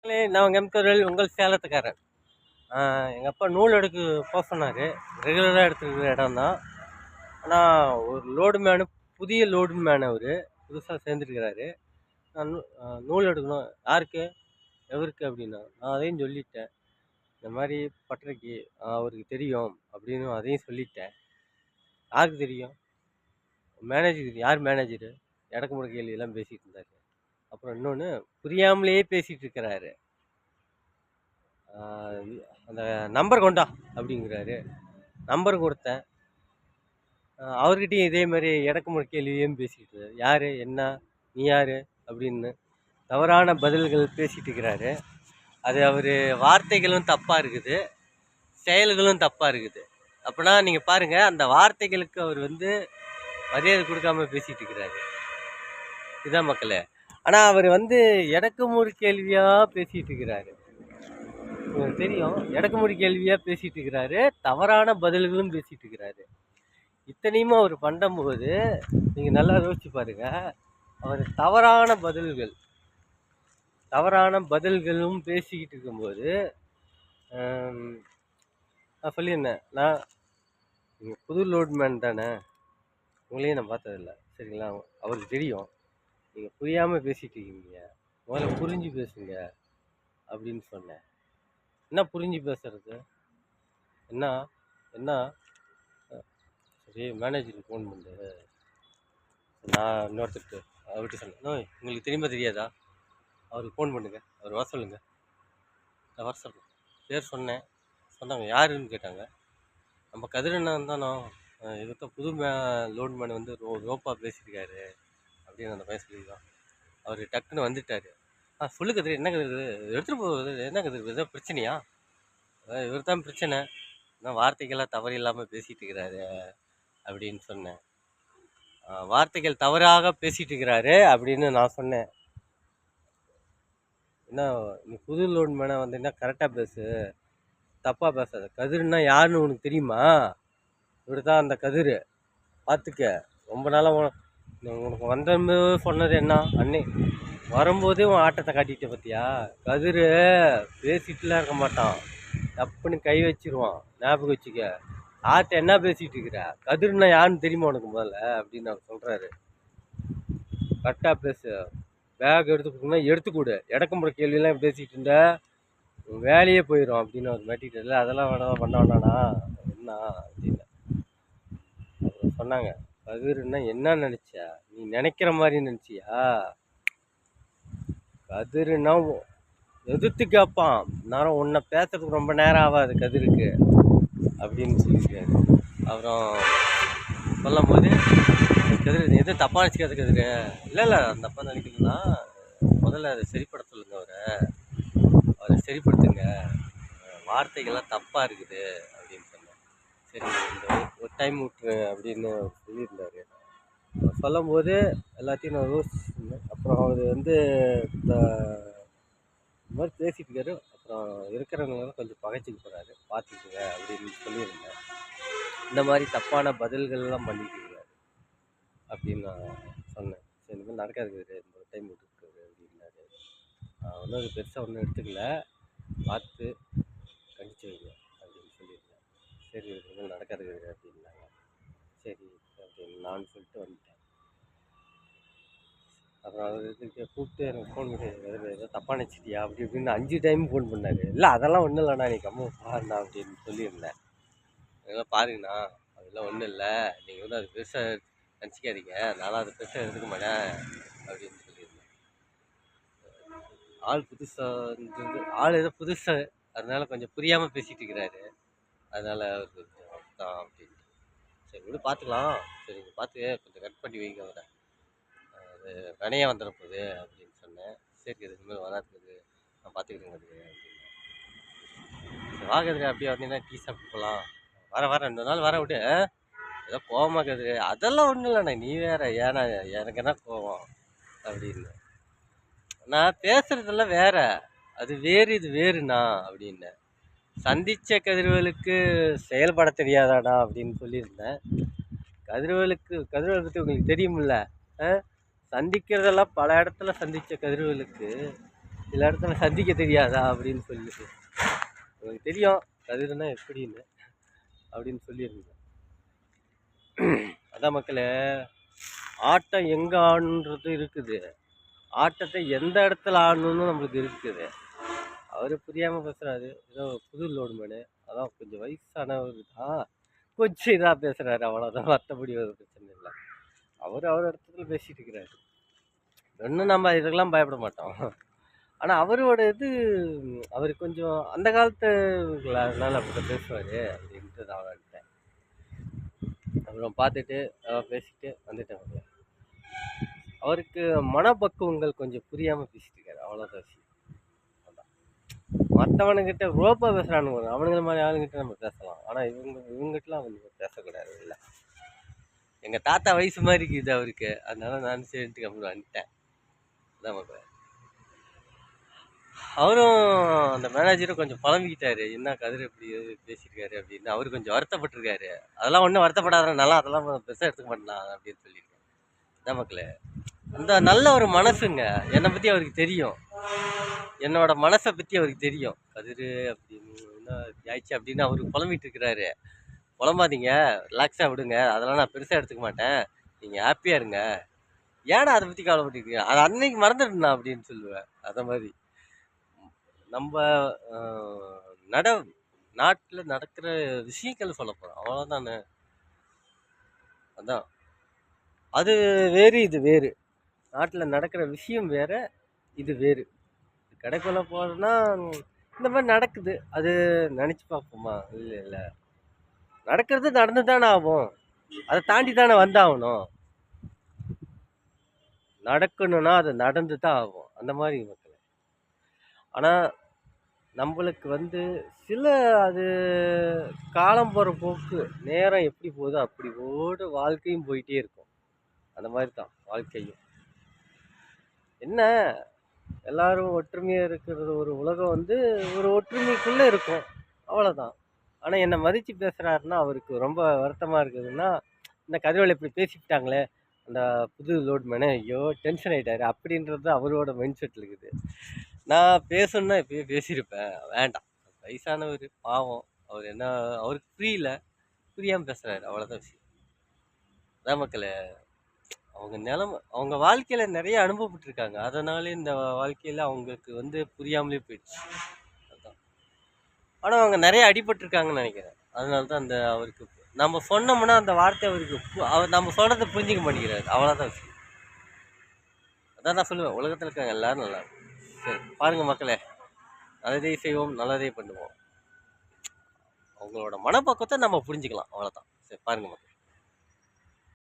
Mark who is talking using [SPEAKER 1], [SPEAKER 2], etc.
[SPEAKER 1] நான் எம்கரல் உங்கள் சேலத்துக்காரன். எங்கள் அப்பா நூல் எடுக்க போக சொன்னார். ரெகுலராக எடுத்துருக்கிற இடம் தான். ஆனால் ஒரு லோடு மேனு, புதிய லோடு மேன் அவர் புதுசாக சேர்ந்துருக்கிறாரு. நான் நூல் எடுக்கணும். யாருக்கு எவருக்கு அப்படின்னா நான் அதையும் சொல்லிட்டேன். இந்த மாதிரி பட்டறைக்கு அவருக்கு தெரியும் அப்படின்னு அதையும் சொல்லிட்டேன். யாருக்கு தெரியும்? மேனேஜர். யார் மேனேஜரு? இடக்கு முறை கேள்வியெல்லாம் பேசிகிட்டு இருந்தார். அப்புறம் இன்னொன்று புரியாமலேயே பேசிகிட்டு இருக்கிறாரு. அந்த நம்பர் கொண்டா அப்படிங்கிறாரு. நம்பர் கொடுத்தேன். அவர்கிட்டையும் இதே மாதிரி இடக்குமுறை கேள்வியும் பேசிக்கிட்டு இருக்காரு. யார், என்ன, நீ யார் அப்படின்னு தவறான பதில்கள் பேசிகிட்டு இருக்கிறாரு. அது அவர் வார்த்தைகளும் தப்பாக இருக்குது, செயல்களும் தப்பாக இருக்குது. அப்படின்னா நீங்கள் பாருங்கள், அந்த வார்த்தைகளுக்கு அவர் மரியாதை கொடுக்காம பேசிகிட்டு இருக்கிறாரு. இதுதான் மக்களே. ஆனால் அவர் இடக்குமுறை கேள்வியாக பேசிகிட்டு இருக்கிறாரு. உங்களுக்கு தெரியும், இடக்குமுறை கேள்வியாக பேசிகிட்டு இருக்கிறாரு. தவறான பதில்களும் பேசிகிட்டு இருக்கிறாரு. இத்தனையுமே அவர் பண்ணும்போது நீங்கள் நல்லா யோசிச்சு பாருங்க. அவர் தவறான பதில்களும் பேசிக்கிட்டு இருக்கும்போது நான் சொல்லியிருந்தேன், நீங்கள் புது லோட்மேன் தானே, உங்களையும் நான் பார்த்ததில்ல, சரிங்களா? அவருக்கு தெரியும் நீங்கள் புரியாமல் பேசிகிட்டு இருக்கீங்க, முதல்ல புரிஞ்சு பேசுங்க அப்படின்னு சொன்னேன். என்ன புரிஞ்சு பேசுறது? என்ன என்ன சரி, மேனேஜருக்கு ஃபோன் பண்ணு. நான் இன்னொருத்தருக்கு அவர்கிட்ட சொன்னேன், உங்களுக்கு தெரியாதா, அவருக்கு ஃபோன் பண்ணுங்க, அவர் வர சொல்லுங்க. நான் வர சொல்கிறேன். பேர் சொன்னாங்க. யாருன்னு கேட்டாங்க. நம்ம கதிரண்ணன் தானோ, இவர்கிட்ட புது லோன் மேன் ரோப்பாக பேசியிருக்காரு அப்படின்னு அந்த பையன் சொல்லியிருக்கான். அவர் டக்குன்னு வந்துட்டார். சொல்லு கதிர், என்ன கதிர் எடுத்துகிட்டு போகுது, என்ன கதிர் எதாவது பிரச்சனையா? இவர் தான் பிரச்சனை, இன்னும் வார்த்தைகள்லாம் தவறு இல்லாமல் பேசிகிட்டு இருக்கிறாரு அப்படின்னு சொன்னேன். வார்த்தைகள் தவறாக பேசிகிட்டு இருக்கிறாரு அப்படின்னு நான் சொன்னேன். என்ன நீ புது லோன் மேலே என்ன கரெக்டாக பேசு, தப்பாக பேசாத. கதிர்னா யாருன்னு உனக்கு தெரியுமா? இவர் தான் அந்த கதிர், பார்த்துக்க. ரொம்ப நாளாக உனக்கு வந்தபோது சொன்னது என்ன, அன்னை வரும்போதே உன் ஆட்டத்தை காட்டிட்ட பார்த்தியா? கதிர் பேசிட்டுலாம் இருக்க மாட்டான், தப்புன்னு கை வச்சிருவான், ஞாபகம் வச்சுக்க. ஆட்டை என்ன பேசிகிட்டு இருக்கிற? கதிர்னா யாருன்னு தெரியுமா உனக்கு முதல்ல அப்படின்னு அவர் சொல்கிறாரு. கரெக்டாக பேசு, பேக் எடுத்துக்கணும்னா எடுத்துக்கூடு, இடக்குமுறை கேள்வியெல்லாம் பேசிகிட்டு இருந்த வேலையே போயிடும் அப்படின்னு அவர் மாட்டிக்கிட்டு. அதெல்லாம் பண்ண வேண்டாண்ணா என்ன அப்படின்னு அப்புறம் சொன்னாங்க. கதிர்னா என்ன நினச்சா? நீ நினைக்கிற மாதிரி நினச்சியா? கதிர்னா எதிர்த்து கேட்பான். நேரம் உன்னை பேசுறதுக்கு ரொம்ப நேரம் ஆகாது கதிருக்கு அப்படின்னு சொல்லியிருக்காரு. அப்புறம் சொல்லும் போது, கதிர் எதுவும் தப்பாக நினச்சிக்காது கதிர். இல்லை தப்பாக நினைக்கலன்னா முதல்ல அதை சரிப்பட சொல்லுங்க, அவரை சரிப்படுத்துங்க, வார்த்தைகள்லாம் தப்பாக இருக்குது அப்படின்னு சொன்னேன். சரி, இந்த ஒரு டைம் விட்டுரு அப்படின்னு சொல்லியிருந்தார். சொல்லும் போது எல்லாத்தையும் நான் யோசிச்சுருந்தேன். அப்புறம் அவர் இந்த மாதிரி பேசிட்டு இருக்காரு. அப்புறம் இருக்கிறவங்களாம் கொஞ்சம் பகைச்சிக்க போகிறாரு, பார்த்துக்குங்க அப்படின்னு சொல்லியிருந்தேன். இந்த மாதிரி தப்பான பதில்கள்லாம் பண்ணிட்டு இருக்காரு அப்படின்னு நான் சொன்னேன். சரி, இந்த மாதிரி நடக்காது, இந்த ஒரு டைம் விட்டுருக்காரு அப்படின்னாரு. ஒன்றும் அது பெருசாக ஒன்றும் எடுத்துக்கல, பார்த்து கண்டிச்சு வைங்க அப்படின்னு சொல்லியிருந்தேன். சரி, இதுக்கு நடக்காது அப்படின்னாங்க. சரி அப்படின்னு நான் சொல்லிட்டு வந்துட்டேன். அப்புறம் அவருக்கு கூப்பிட்டு எனக்கு ஃபோன் பண்ணி, ஏதோ தப்பாக நினச்சிட்டியா அப்படி இப்படின்னு 5 டைம் ஃபோன் பண்ணார். இல்லை அதெல்லாம் ஒன்றும் இல்லைண்ணா, நீ கம்ம பாருண்ணா அப்படின்னு சொல்லியிருந்தேன். அதெல்லாம் பாருங்கண்ணா, அதெல்லாம் ஒன்றும் இல்லை, நீங்கள் அது பெருசாக நினச்சிக்காதீங்க, நானும் அதை பெருசாக எடுத்துக்க மாட்டேன் அப்படின்னு சொல்லியிருந்தேன். ஆள் புதுசாக ஆள் ஏதோ புதுசாக, அதனால கொஞ்சம் புரியாமல் பேசிகிட்டு இருக்கிறாரு. அதனால் அவருக்கு தான் அப்படின்னு. சரி விடு, பார்த்துக்கலாம். சரி, நீங்கள் பார்த்து கொஞ்சம் கட் பண்ணி வைங்க அவரை, அது வினையாக வந்துட போகுது அப்படின்னு சொன்னேன். சரி, இதுமாதிரி வராது, நான் பார்த்துக்கிறேங்க அது அப்படின்னு. சரி வாங்குறது, அப்படியே வந்தீங்கன்னா டீ சாப்பிட்டு போகலாம். வர 2 நாள் வர விட்டு, ஏதோ கோவமாக்குது. அதெல்லாம் ஒன்றும் இல்லைண்ணா, நீ வேற, ஏன்னா எனக்கு என்ன கோவம் அப்படின்னு. நான் பேசுறதெல்லாம் வேற, அது வேறு, இது வேறுண்ணா அப்படின்னு. சந்தித்த கதிர்வேலுக்கு செயல்பட தெரியாதாடா அப்படின்னு சொல்லியிருந்தேன். கதிர்வேல் பற்றி உங்களுக்கு தெரியுமில்ல, சந்திக்கிறதெல்லாம் பல இடத்துல சந்தித்த கதிர்வேலுக்கு சில இடத்துல சந்திக்க தெரியாதா அப்படின்னு சொல்லிட்டு உங்களுக்கு தெரியும் கதிர்னா எப்படின்னு அப்படின்னு சொல்லியிருந்தேன். அதான் மக்களே, ஆட்டம் எங்கே ஆடணுன்றது இருக்குது, ஆட்டத்தை எந்த இடத்துல ஆடணும்னு நம்மளுக்கு இருக்குது. அவர் புரியாமல் பேசுகிறாரு, ஏதோ புது லோடு மேனு, அதான் கொஞ்சம் வயசானவர் தான், கொஞ்சம் இதாக பேசுகிறாரு, அவ்வளோதான். மற்றபடி ஒரு பிரச்சனை இல்லை. அவர் இடத்துல பேசிட்டு இருக்கிறாரு. இன்னும் நம்ம இதுக்கெல்லாம் பயப்பட மாட்டோம். ஆனால் அவரோட இது அவர் கொஞ்சம் அந்த காலத்து அதனால அப்படி பேசுவார் அப்படின்ட்டு நான் நினைட்டேன். அப்புறம் பார்த்துட்டு பேசிட்டு வந்துட்டேன். அவருக்கு மனப்பக்குவங்கள் கொஞ்சம் புரியாமல் பேசிட்டு இருக்காரு, அவ்வளோதான் விஷயம். அதான் மற்றவனுங்கிட்ட ரோப்பா பேசுகிறானுங்க, அவனுங்களை மாதிரி ஆளுங்கிட்ட நம்ம பேசலாம். ஆனால் இவங்ககிட்டலாம் வந்து பேசக்கூடாது. இல்லை, எங்கள் தாத்தா வயசு மாதிரி இருக்குது அவருக்கு, அதனால நான் சரின்ட்டு கம்மி வந்துட்டேன். அதான் மக்கள். அவரும் அந்த மேனேஜரும் கொஞ்சம் புலம்பிக்கிட்டாரு, என்ன கதிர் இப்படி பேசியிருக்காரு அப்படின்னு. அவரு கொஞ்சம் வருத்தப்பட்டிருக்காரு. அதெல்லாம் ஒன்றும் வருத்தப்படாத, நல்லா அதெல்லாம் பெருசாக எடுத்துக்க மாட்டான் அப்படின்னு சொல்லியிருக்காரு. அதான் மக்களே, அந்த நல்ல ஒரு மனசுங்க. என்னை பற்றி அவருக்கு தெரியும், என்னோட மனசை பற்றி அவருக்கு தெரியும். கதிர் அப்படின்னு என்ன ஆயிடுச்சு அப்படின்னு அவருக்கு புலம்பிட்டு இருக்கிறாரு. புலம்பாதீங்க, ரிலாக்ஸாக விடுங்க, அதெல்லாம் நான் பெருசாக எடுத்துக்க மாட்டேன், நீங்கள் ஹாப்பியாக இருங்க, ஏன்னா அதை பற்றி கவலைப்பட்டிருக்கீங்க, அது அன்னைக்கு மறந்துடுண்ணா அப்படின்னு சொல்லுவேன். அதை மாதிரி நம்ம நாட்டில் நடக்கிற விஷயங்கள் சொல்ல போகிறோம், அவ்வளோதானே. அதான், அது வேறு இது வேறு. நாட்டில் நடக்கிற விஷயம் வேற, இது வேறு. கடைக்குள்ள போகிறோன்னா இந்த மாதிரி நடக்குது, அது நினச்சி பார்ப்போமா? இல்லை இல்லை, நடக்கிறது நடந்து தானே ஆகும், அதை தாண்டி தானே வந்தாகணும். நடக்கணும்னா அது நடந்து தான் ஆகும், அந்த மாதிரி மக்கள். ஆனால் நம்மளுக்கு வந்து சில அது காலம் போகிற போக்கு, நேரம் எப்படி போகுதோ அப்படி ஓட வாழ்க்கையும் போயிட்டே இருக்கும். அந்த மாதிரி தான் வாழ்க்கையும். என்ன, எல்லாரும் ஒற்றுமையாக இருக்கிறது ஒரு உலகம் வந்து ஒரு ஒற்றுமைக்குள்ளே இருக்கும், அவ்வளோதான். ஆனால் என்னை மதித்து பேசுகிறாருன்னா அவருக்கு ரொம்ப வருத்தமாக இருக்குதுன்னா, இந்த கதிரவலை இப்படி பேசிக்கிட்டாங்களே அந்த புது லோட் மேனே, ஐயோ டென்ஷன் ஆகிட்டாரு அப்படின்றது அவரோட மைண்ட் செட்டில் இருக்குது. நான் பேசணுன்னா எப்பயும் பேசியிருப்பேன், வேண்டாம். வயசானவர் பாவம், அவர் என்ன, அவருக்கு புரியாமல் பேசுகிறாரு, அவ்வளோதான் விஷயம். அதான் மக்களே, அவங்க நிலைமை, அவங்க வாழ்க்கையில் நிறைய அனுபவப்பட்டிருக்காங்க, அதனாலே இந்த வாழ்க்கையில் அவங்களுக்கு வந்து புரியாமலே போயிடுச்சு. அதுதான். ஆனால் அவங்க நிறைய அடிபட்டிருக்காங்கன்னு நினைக்கிறேன். அதனால தான் அந்த அவருக்கு நம்ம சொன்னோம்னா அந்த வார்த்தை அவருக்கு அவர் நம்ம சொல்கிறத புரிஞ்சிக்க மாட்டேங்கிறாரு, அவ்வளோதான் விஷயம். அதான் நான் சொல்லுவேன், உலகத்தில் இருக்காங்க எல்லாரும் நல்லா இருக்கும். சரி பாருங்கள் மக்களே, நல்லதே செய்வோம், நல்லதே பண்ணுவோம். அவங்களோட மனப்பக்குவத்தை நம்ம புரிஞ்சுக்கலாம், அவ்வளோதான். சரி பாருங்கள் மக்கள்.